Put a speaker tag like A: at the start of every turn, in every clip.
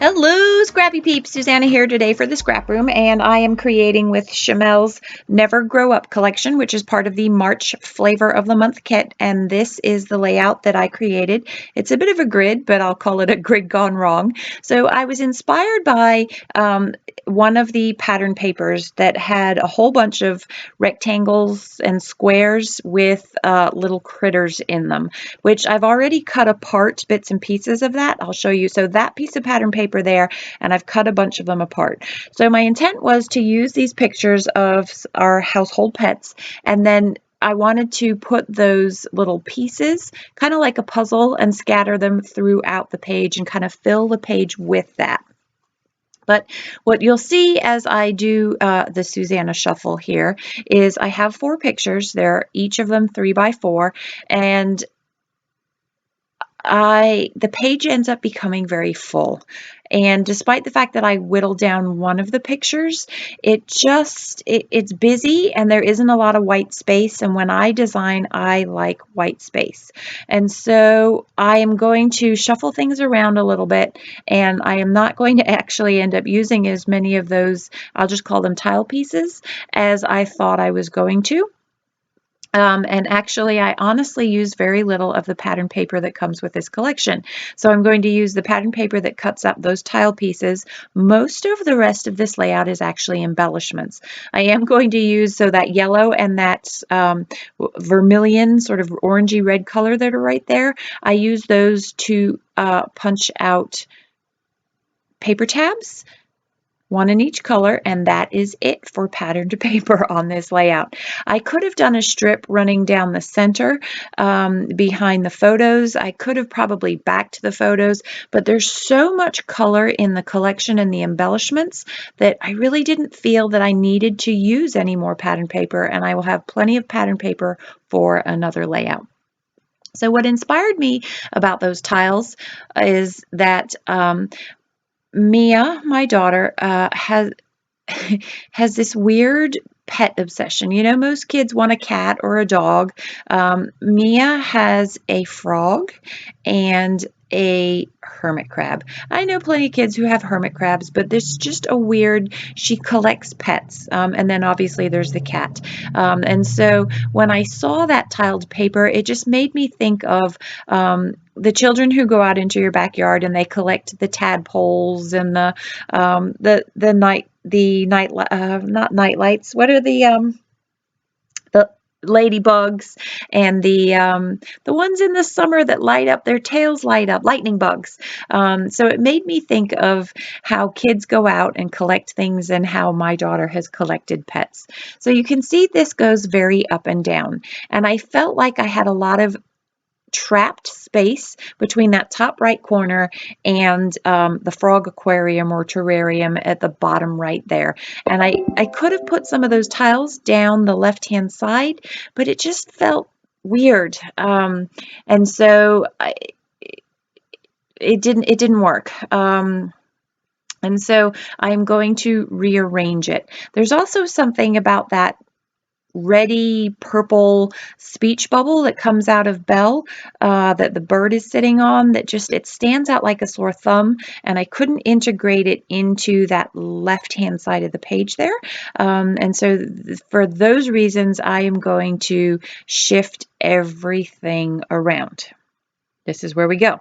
A: Hello, Scrappy Peeps. Suzanna here today for the Scrap Room, and I am creating with Shimelle's Never Grow Up collection, which is part of the March Flavor of the Month kit, and this is the layout that I created. It's a bit of a grid, but I'll call it a grid gone wrong. So I was inspired by one of the pattern papers that had a whole bunch of rectangles and squares with little critters in them, which I've already cut apart bits and pieces of that. I'll show you. So that piece of pattern paper there, and I've cut a bunch of them apart. So my intent was to use these pictures of our household pets, and then I wanted to put those little pieces kind of like a puzzle and scatter them throughout the page and kind of fill the page with that. But what you'll see as I do the Suzanna shuffle here is I have 4 pictures. They're each of them 3 by 4, and the page ends up becoming very full. And despite the fact that I whittled down one of the pictures, it's busy and there isn't a lot of white space. And when I design, I like white space. And so I am going to shuffle things around a little bit, and I am not going to actually end up using as many of those, I'll just call them tile pieces, as I thought I was going to. And actually, I honestly use very little of the pattern paper that comes with this collection. So I'm going to use the pattern paper that cuts up those tile pieces. Most of the rest of this layout is actually embellishments. I am going to use, so that yellow and that vermilion, sort of orangey red color that are right there, I use those to punch out paper tabs, one in each color, and that is it for patterned paper on this layout. I could have done a strip running down the center behind the photos. I could have probably backed the photos, but there's so much color in the collection and the embellishments that I really didn't feel that I needed to use any more pattern paper, and I will have plenty of pattern paper for another layout. So what inspired me about those tiles is that Mia, my daughter, has this weird pet obsession. You know, most kids want a cat or a dog. Mia has a frog and a hermit crab. I know plenty of kids who have hermit crabs, but there's just a weird, she collects pets. And then obviously there's the cat. And so when I saw that tiled paper, it just made me think of the children who go out into your backyard and they collect the tadpoles and not night lights. What are the ladybugs and the ones in the summer that light up, their tails light up, lightning bugs. So it made me think of how kids go out and collect things and how my daughter has collected pets. So you can see this goes very up and down. And I felt like I had a lot of trapped space between that top right corner and the frog aquarium or terrarium at the bottom right there. And I could have put some of those tiles down the left-hand side, but it just felt weird. And so it didn't work. And so I'm going to rearrange it. There's also something about that reddy purple speech bubble that comes out of Belle that the bird is sitting on, that just, it stands out like a sore thumb, and I couldn't integrate it into that left hand side of the page there. And so for those reasons, I am going to shift everything around. This is where we go.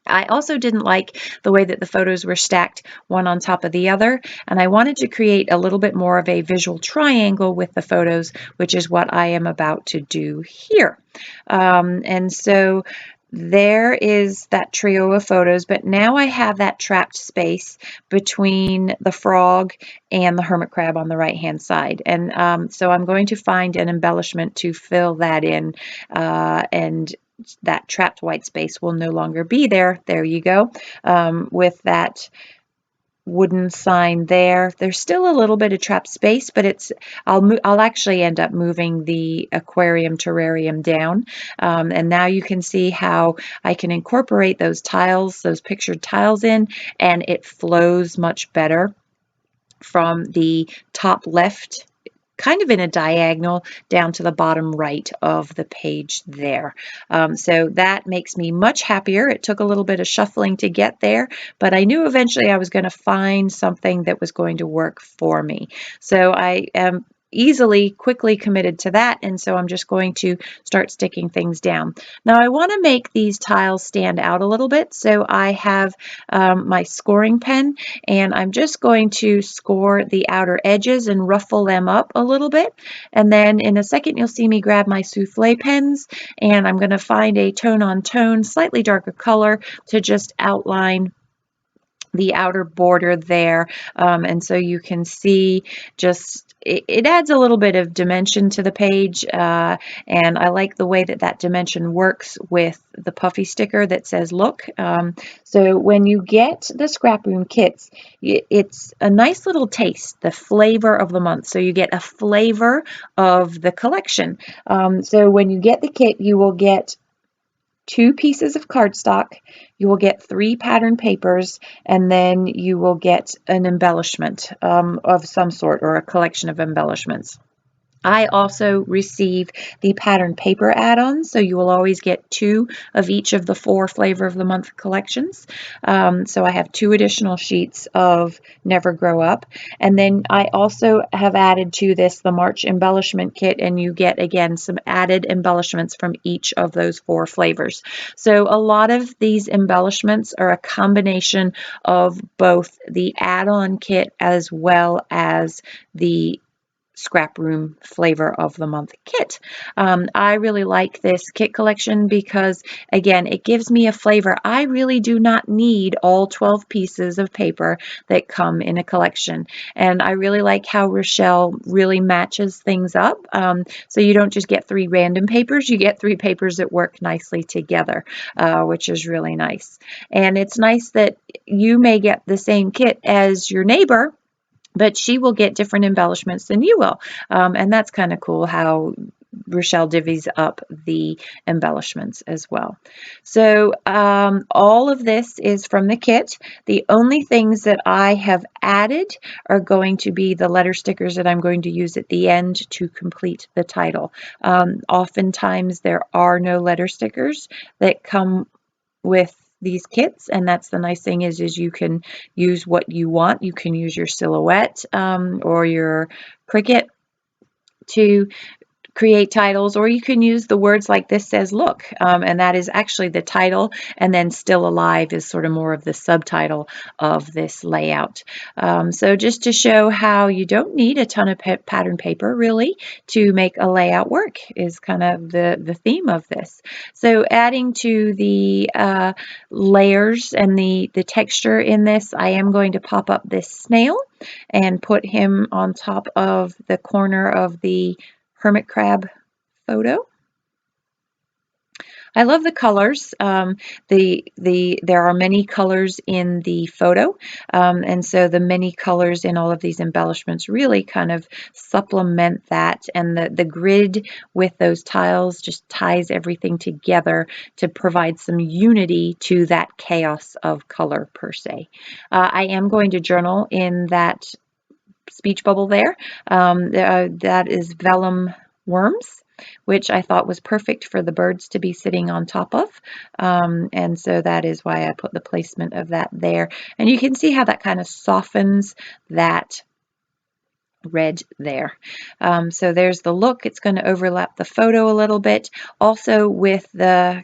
A: I also didn't like the way that the photos were stacked one on top of the other, and I wanted to create a little bit more of a visual triangle with the photos, which is what I am about to do here. And so there is that trio of photos, but now I have that trapped space between the frog and the hermit crab on the right hand side. And so I'm going to find an embellishment to fill that in, and that trapped white space will no longer be there. There you go. With that wooden sign there, there's still a little bit of trapped space, but I'll actually end up moving the aquarium terrarium down. And now you can see how I can incorporate those tiles, those pictured tiles in, and it flows much better from the top left kind of in a diagonal down to the bottom right of the page there. So that makes me much happier. It took a little bit of shuffling to get there, but I knew eventually I was going to find something that was going to work for me. So I am quickly committed to that, and so I'm just going to start sticking things down. Now I want to make these tiles stand out a little bit, so I have my scoring pen, and I'm just going to score the outer edges and ruffle them up a little bit, and then in a second you'll see me grab my souffle pens, and I'm going to find a tone on tone, slightly darker color to just outline the outer border there, and so you can see just it adds a little bit of dimension to the page, and I like the way that that dimension works with the puffy sticker that says look. So when you get the ScrapRoom kits, it's a nice little taste, the flavor of the month, so you get a flavor of the collection. So when you get the kit, you will get 2 pieces of cardstock, you will get 3 pattern papers, and then you will get an embellishment of some sort, or a collection of embellishments. I also receive the pattern paper add-ons, so you will always get 2 of each of the 4 flavor of the month collections. So I have 2 additional sheets of Never Grow Up, and then I also have added to this the March embellishment kit, and you get again some added embellishments from each of those 4 flavors. So a lot of these embellishments are a combination of both the add-on kit as well as the ScrapRoom flavor of the month kit. I really like this kit collection because, again, it gives me a flavor. I really do not need all 12 pieces of paper that come in a collection, and I really like how Rochelle really matches things up. So you don't just get 3 random papers, you get 3 papers that work nicely together, which is really nice. And it's nice that you may get the same kit as your neighbor, but she will get different embellishments than you will. And that's kind of cool how Rochelle divvies up the embellishments as well. So all of this is from the kit. The only things that I have added are going to be the letter stickers that I'm going to use at the end to complete the title. Oftentimes there are no letter stickers that come with these kits, and that's the nice thing is you can use what you want. You can use your silhouette or your Cricut to create titles, or you can use the words like this says look, and that is actually the title, and then Still Alive is sort of more of the subtitle of this layout. So just to show how you don't need a ton of pattern paper really to make a layout work is kind of the theme of this. So adding to the layers and the texture in this, I am going to pop up this snail and put him on top of the corner of the hermit crab photo. I love the colors. There are many colors in the photo, and so the many colors in all of these embellishments really kind of supplement that, and the grid with those tiles just ties everything together to provide some unity to that chaos of color per se. I am going to journal in that speech bubble there. That is vellum worms, which I thought was perfect for the birds to be sitting on top of. And so that is why I put the placement of that there. And you can see how that kind of softens that red there. So there's the look. It's going to overlap the photo a little bit. Also with the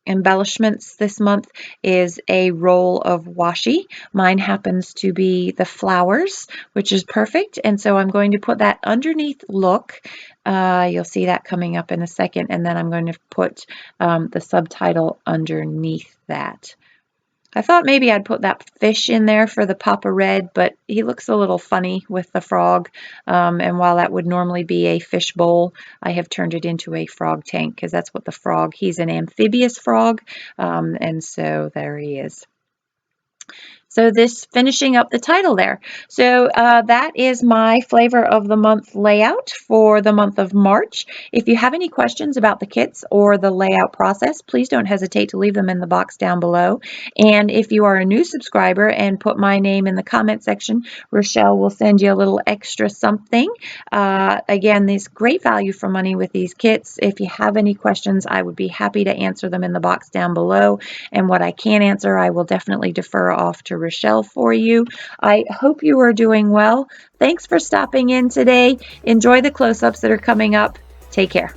A: embellishments this month is a roll of washi. Mine happens to be the flowers, which is perfect, and so I'm going to put that underneath look. You'll see that coming up in a second, and then I'm going to put the subtitle underneath that. I thought maybe I'd put that fish in there for the Papa Red, but he looks a little funny with the frog. And while that would normally be a fish bowl, I have turned it into a frog tank because that's what the frog, he's an amphibious frog. And so there he is. So this finishing up the title there. So that is my flavor of the month layout for the month of March. If you have any questions about the kits or the layout process, please don't hesitate to leave them in the box down below. And if you are a new subscriber and put my name in the comment section, Rochelle will send you a little extra something. Again, there's great value for money with these kits. If you have any questions, I would be happy to answer them in the box down below. And what I can't answer, I will definitely defer off to Rochelle for you. I hope you are doing well. Thanks for stopping in today. Enjoy the close-ups that are coming up. Take care.